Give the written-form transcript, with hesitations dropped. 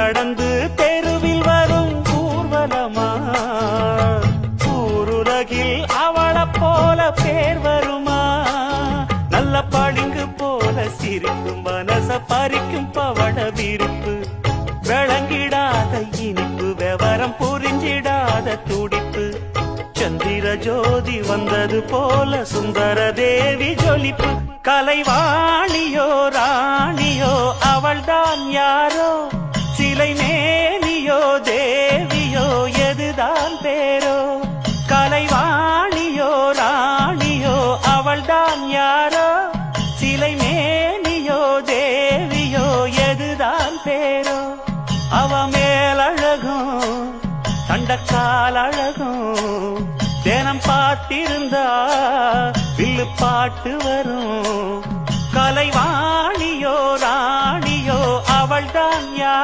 நடந்து தெருவில் வரும் ஊர்வலமா ஊருலகில் அவளை போல பேர் வருமா நல்ல பளிங்கு போல சிரிக்கும் மனச பறிக்கும் பவள விரிப்பு விளங்கிடாத இனிப்பு விவரம் புரிஞ்சிடாத துடிப்பு சந்திர ஜோதி வந்தது போல சுந்தர தேவி ஜொலிப்பு கலைவாணியோ ராணியோ அவள்தான் யாரோ சிலை மேனியோ தேவியோ எதுதான் பேரோ கலைவாணியோ ராணியோ அவள்தான் யாரோ சிலை மேனியோ தேவியோ எதுதான் பேரோ அவ மேலழகும் தண்டக்கால் அழகும் தினம் பார்த்திருந்தா வில்லு பாட்டு வரும் கலைவாணியோ ராணியோ அவள்தான் யார்